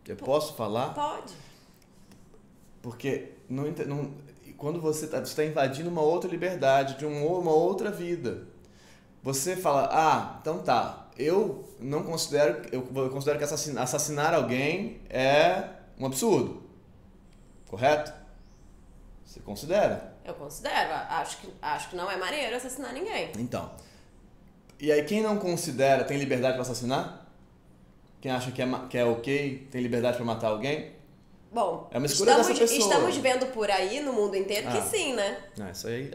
Eu posso falar? Pode. Porque quando você está invadindo uma outra liberdade, de uma outra vida, você fala, então tá, eu considero que assassinar alguém é um absurdo. Correto? Você considera? Eu considero. Acho que não é maneiro assassinar ninguém. Então. E aí quem não considera tem liberdade para assassinar? Quem acha que é ok, tem liberdade para matar alguém? Bom, é uma escolha dessa pessoa. Estamos vendo por aí, no mundo inteiro, que sim, né? Isso aí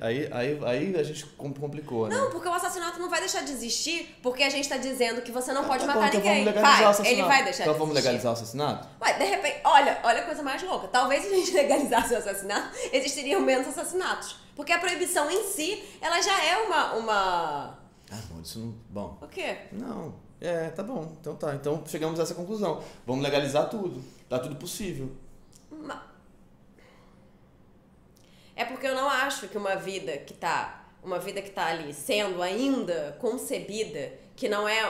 a gente complicou, né? Não, porque o assassinato não vai deixar de existir porque a gente tá dizendo que você não pode matar então ninguém. Vamos legalizar o assassinato. Ele vai deixar então de vamos existir. legalizar o assassinato? Ué, de repente, olha a coisa mais louca. Talvez se a gente legalizasse o assassinato, existiriam menos assassinatos. Porque a proibição em si, ela já é uma... bom, isso não... Bom. O quê? Não, tá bom. Então tá, então chegamos a essa conclusão. Vamos legalizar tudo. Tá tudo possível. É porque eu não acho que uma vida que tá ali sendo ainda concebida, que não é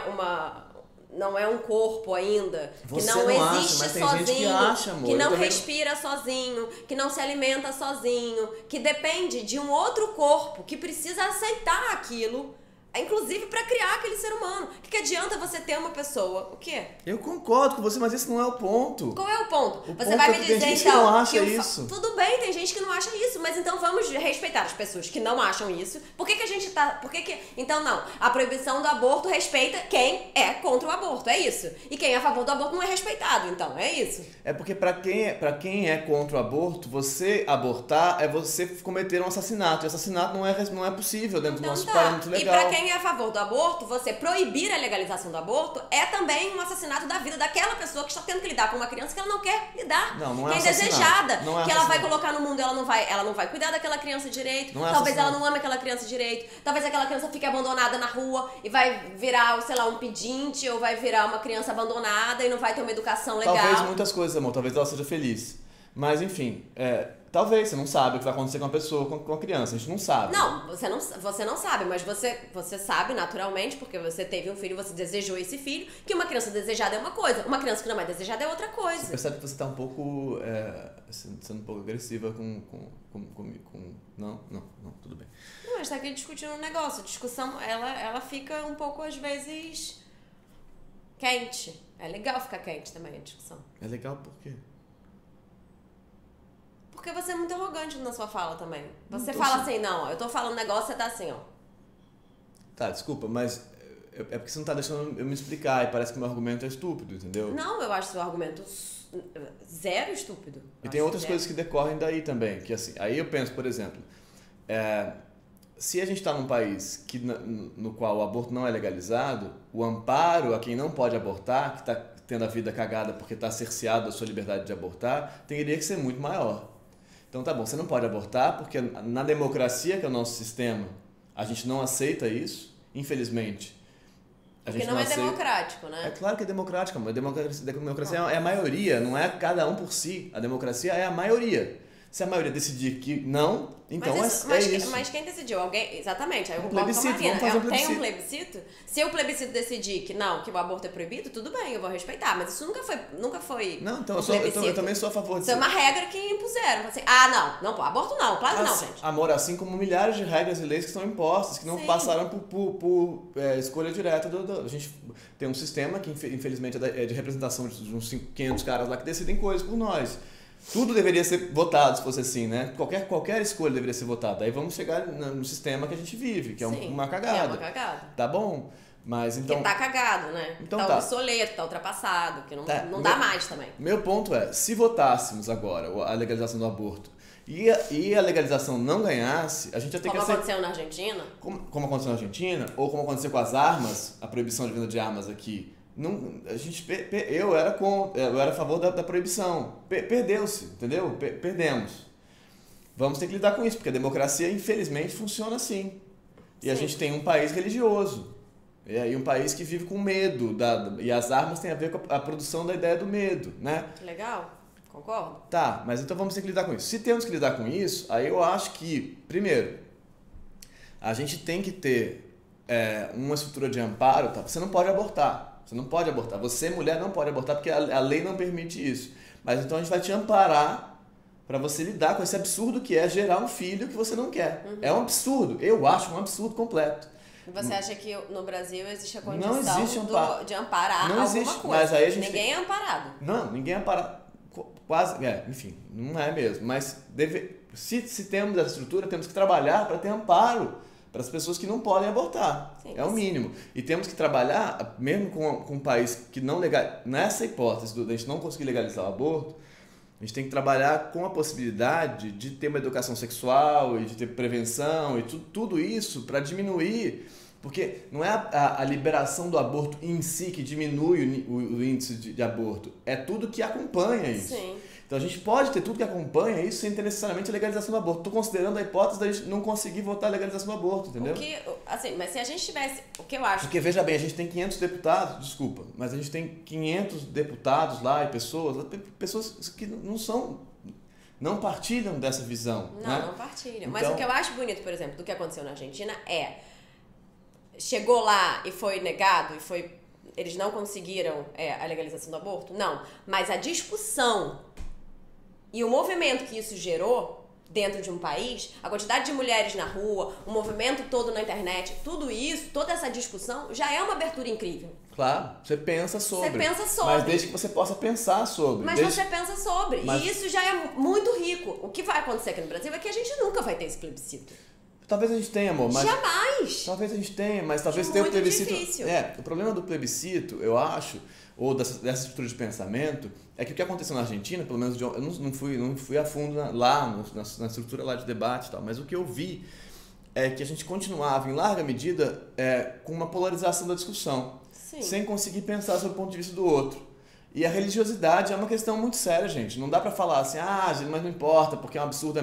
um corpo ainda, Você que não existe acha, mas sozinho, tem gente que acha, amor. que não respira sozinho, que não se alimenta sozinho, que depende de um outro corpo, que precisa aceitar aquilo, inclusive pra criar aquele ser humano. O que adianta você ter uma pessoa? O quê? Eu concordo com você, mas esse não é o ponto. Qual é o ponto? Você ponto vai me dizer, tem gente então, que não acha isso. Tudo bem, tem gente que não acha isso, mas então vamos respeitar as pessoas que não acham isso. Por que a gente tá... Então, não. A proibição do aborto respeita quem é contra o aborto, é isso. E quem é a favor do aborto não é respeitado, então, é isso. É porque pra quem é contra o aborto, você abortar é você cometer um assassinato. E assassinato não é possível dentro do nosso parâmetro legal. E pra quem é a favor do aborto, você proibir a legalização do aborto é também um assassinato da vida daquela pessoa que está tendo que lidar com uma criança que ela não quer lidar. Não é que é assassinato. indesejada. Não é que ela vai colocar no mundo, ela não vai cuidar daquela criança direito. Talvez ela não ame aquela criança direito. Talvez aquela criança fique abandonada na rua e vai virar, sei lá, um pedinte, ou vai virar uma criança abandonada e não vai ter uma educação legal. Talvez muitas coisas, amor. Talvez ela seja feliz. Mas, enfim, talvez, você não sabe o que vai acontecer com uma pessoa, com uma criança, a gente não sabe. Não, você não sabe, mas você sabe naturalmente, porque você teve um filho, você desejou esse filho, que uma criança desejada é uma coisa, uma criança que não é desejada é outra coisa. Você percebe que você tá um pouco, sendo um pouco agressiva com... Não, tudo bem. Não, a gente tá aqui discutindo um negócio, a discussão, ela fica um pouco, às vezes, quente. É legal ficar quente também, a discussão. É legal por quê? Porque você é muito arrogante na sua fala também. Você fala assim, não, eu tô falando um negócio, você tá assim, ó. Tá, desculpa, mas é porque você não tá deixando eu me explicar e parece que meu argumento é estúpido, entendeu? Não, eu acho seu argumento zero estúpido. E tem outras coisas que decorrem daí também, que assim, aí eu penso, por exemplo, se a gente tá num país no qual o aborto não é legalizado, o amparo a quem não pode abortar, que tá tendo a vida cagada porque tá cerceado da sua liberdade de abortar, teria que ser muito maior. Então tá bom, você não pode abortar porque na democracia, que é o nosso sistema, a gente não aceita isso, infelizmente. Porque não é democrático, né? É claro que é democrático, mas a democracia é a maioria, não é cada um por si. A democracia é a maioria. Se a maioria decidir que não, então isso. Mas quem decidiu? Alguém? Exatamente. Aí eu concordo com a plebiscito, vamos fazer um plebiscito. Tem um plebiscito? Se o plebiscito decidir que não, que o aborto é proibido, tudo bem, eu vou respeitar. Mas isso nunca foi não, então um eu também sou a favor disso. Isso é uma regra que impuseram. Assim, não, aborto não, claro que não, gente. Amor, assim como milhares de regras e leis que estão impostas, que não passaram por escolha direta a gente tem um sistema que infelizmente é de representação de uns 500 caras lá que decidem coisas por nós. Tudo deveria ser votado, se fosse assim, né? Qualquer escolha deveria ser votada. Aí vamos chegar no sistema que a gente vive, que é uma cagada. Que é uma cagada. Tá bom? Mas então... Que tá cagado, né? Então tá obsoleto, tá ultrapassado, que não dá mais também. Meu ponto é, se votássemos agora a legalização do aborto e a legalização não ganhasse, a gente ia ter Como aconteceu na Argentina? Como aconteceu na Argentina, ou como aconteceu com as armas, a proibição de venda de armas aqui. Eu era a favor da proibição. Perdeu-se, entendeu? Perdemos. Vamos ter que lidar com isso, porque a democracia, infelizmente, funciona assim. E a gente tem um país religioso. E um país que vive com medo. E as armas têm a ver com a produção da ideia do medo, né? Legal, concordo. Tá, mas então vamos ter que lidar com isso. Se temos que lidar com isso, aí eu acho que, primeiro, a gente tem que ter uma estrutura de amparo. Tá? Você não pode abortar. Você não pode abortar. Você, mulher, não pode abortar porque a lei não permite isso. Mas então a gente vai te amparar para você lidar com esse absurdo que é gerar um filho que você não quer. É um absurdo. Eu acho um absurdo completo. Você acha que no Brasil existe a condição não existe de amparar não alguma existe, coisa? mas aí a gente ninguém é amparado. Não, ninguém é amparado. Quase, enfim, não é mesmo. Mas se temos essa estrutura, temos que trabalhar para ter amparo para as pessoas que não podem abortar. Sim, é o mínimo. E temos que trabalhar, mesmo com um país que não legaliza, nessa hipótese de a gente não conseguir legalizar o aborto, a gente tem que trabalhar com a possibilidade de ter uma educação sexual e de ter prevenção e tudo isso para diminuir, porque não é a liberação do aborto em si que diminui o índice de aborto, é tudo que acompanha isso. Sim. Então a gente pode ter tudo que acompanha isso sem ter necessariamente a legalização do aborto. Estou considerando a hipótese da gente não conseguir votar a legalização do aborto, entendeu? Mas se a gente tivesse, o que eu acho... Porque veja bem, a gente tem 500 deputados, desculpa, mas a gente tem 500 deputados lá e pessoas que não partilham dessa visão. Não partilham. Então, mas o que eu acho bonito, por exemplo, do que aconteceu na Argentina chegou lá e foi negado eles não conseguiram a legalização do aborto? Não. Mas a discussão e o movimento que isso gerou dentro de um país, a quantidade de mulheres na rua, o movimento todo na internet, tudo isso, toda essa discussão já é uma abertura incrível. Claro, você pensa sobre. Mas desde que você possa pensar sobre. Você pensa sobre. E isso já é muito rico. O que vai acontecer aqui no Brasil é que a gente nunca vai ter esse plebiscito. Talvez a gente tenha, amor, mas... Jamais! Talvez a gente tenha, mas talvez tenha o plebiscito... Difícil. O problema do plebiscito, eu acho, ou dessa estrutura de pensamento, é que o que aconteceu na Argentina, pelo menos eu não fui a fundo na estrutura lá de debate e tal, mas o que eu vi é que a gente continuava, em larga medida, com uma polarização da discussão, Sim. sem conseguir pensar sobre o ponto de vista do outro. E a religiosidade é uma questão muito séria, gente. Não dá pra falar assim, mas não importa, porque é um absurdo...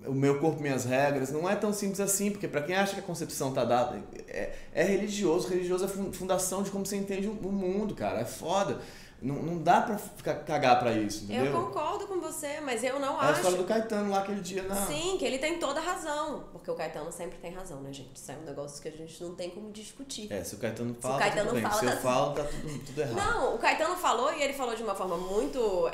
O meu corpo, minhas regras, não é tão simples assim, porque para quem acha que a concepção está dada, é religioso é fundação de como você entende o mundo, cara, é foda. Não dá pra cagar pra isso, entendeu? Eu concordo com você, mas eu não acho... É a história do Caetano lá aquele dia, não. Sim, que ele tem toda a razão, porque o Caetano sempre tem razão, né, gente? Isso é um negócio que a gente não tem como discutir. Se o Caetano fala, tá tudo bem. Se eu falo, tá tudo errado. Não, o Caetano falou, e ele falou de uma forma muito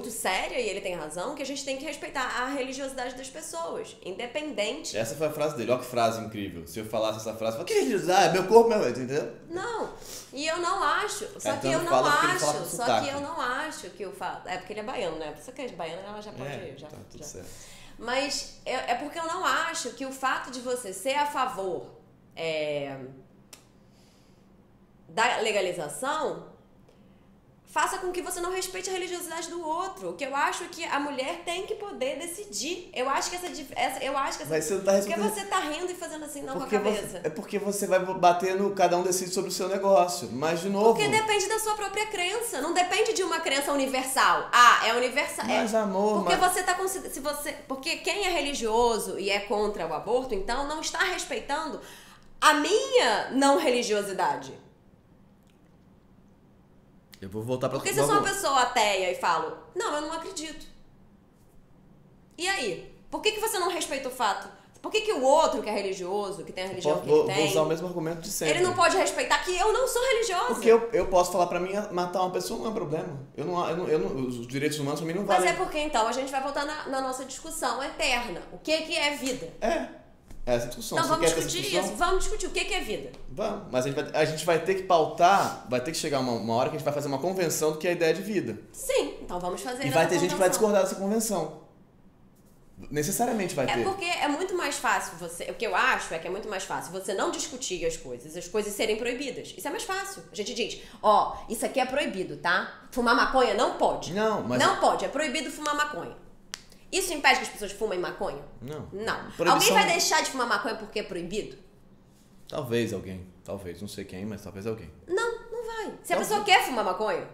séria, e ele tem razão, que a gente tem que respeitar a religiosidade das pessoas, independente... Essa foi a frase dele, olha que frase incrível. Se eu falasse essa frase, eu falo, que religiosidade? Meu corpo, entendeu? Não, e eu não acho, só que eu não acho que o fato... É porque ele é baiano, né? A pessoa que é baiana, ela já pode ir, já. Tudo certo. Mas é porque eu não acho que o fato de você ser a favor da legalização faça com que você não respeite a religiosidade do outro. O que eu acho é que a mulher tem que poder decidir. Eu acho que Mas você não tá Porque você tá rindo e fazendo assim não com a cabeça. É porque você vai bater no... Cada um decide sobre o seu negócio. Mas, de novo... Porque depende da sua própria crença. Não depende de uma crença universal. É universal. Mas, amor... Porque você tá... Porque quem é religioso e é contra o aborto, então, não está respeitando a minha não religiosidade. Eu vou voltar pra... Porque se eu sou uma pessoa ateia e falo, não, eu não acredito. E aí? Por que você não respeita o fato? Por que o outro que é religioso, que tem a religião que ele tem... Vou usar o mesmo argumento de sempre. Ele não pode respeitar que eu não sou religiosa. Porque eu posso falar pra mim, matar uma pessoa não é problema. Os direitos humanos pra mim não valem. Mas é porque então a gente vai voltar na nossa discussão eterna. O que é vida? Essa discussão. Então vamos discutir isso. Vamos discutir o que é vida. Vamos, mas a gente vai ter que pautar, vai ter que chegar uma hora que a gente vai fazer uma convenção do que é a ideia de vida. Sim, então vamos fazer E vai ter gente que vai discordar dessa convenção. Necessariamente vai ter. Porque é muito mais fácil o que eu acho é que é muito mais fácil você não discutir as coisas serem proibidas. Isso é mais fácil. A gente diz, isso aqui é proibido, tá? Fumar maconha não pode. Não pode, é proibido fumar maconha. Isso impede que as pessoas fumem maconha? Não. Proibição... Alguém vai deixar de fumar maconha porque é proibido? Talvez alguém. Talvez, não sei quem, mas talvez alguém. Não vai. Se a pessoa quer fumar maconha,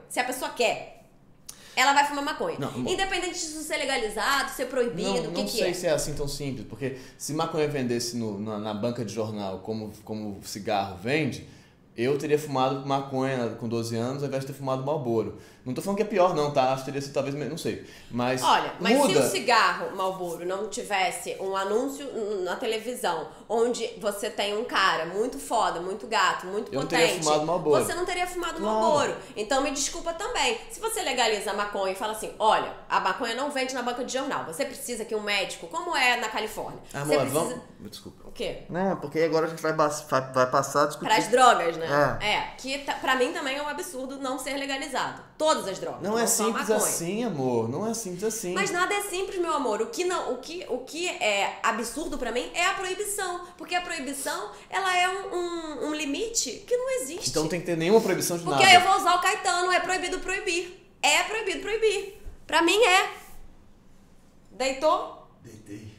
ela vai fumar maconha. Independente disso ser legalizado, ser proibido, o que é. Não sei se é assim tão simples, porque se maconha vendesse na banca de jornal como cigarro vende, eu teria fumado maconha com 12 anos ao invés de ter fumado Marlboro. Não tô falando que é pior não, tá? Acho que teria sido talvez, não sei. Mas olha, mas muda. Se o cigarro Marlboro não tivesse um anúncio na televisão onde você tem um cara muito foda, muito gato, muito eu potente, não teria fumado Marlboro. você não teria fumado Claro. Marlboro. Então me desculpa também. Se você legaliza a maconha e fala assim, olha, a maconha não vende na banca de jornal. Você precisa que um médico, como é na Califórnia, Amor, você precisa... vamos... Desculpa. O quê? Não, porque agora a gente vai passar a discutir. Para as drogas, né? Que pra mim também é um absurdo não ser legalizado. Todas as drogas. Não é só a simples maconha. assim, amor. Não é simples assim. Mas nada é simples, meu amor. O que é absurdo pra mim é a proibição. Porque a proibição, ela é um limite que não existe. Então não tem que ter nenhuma proibição de Porque nada. aí eu vou usar o Caetano, é proibido proibir. É proibido proibir. Pra mim é. Deitou? Deitei.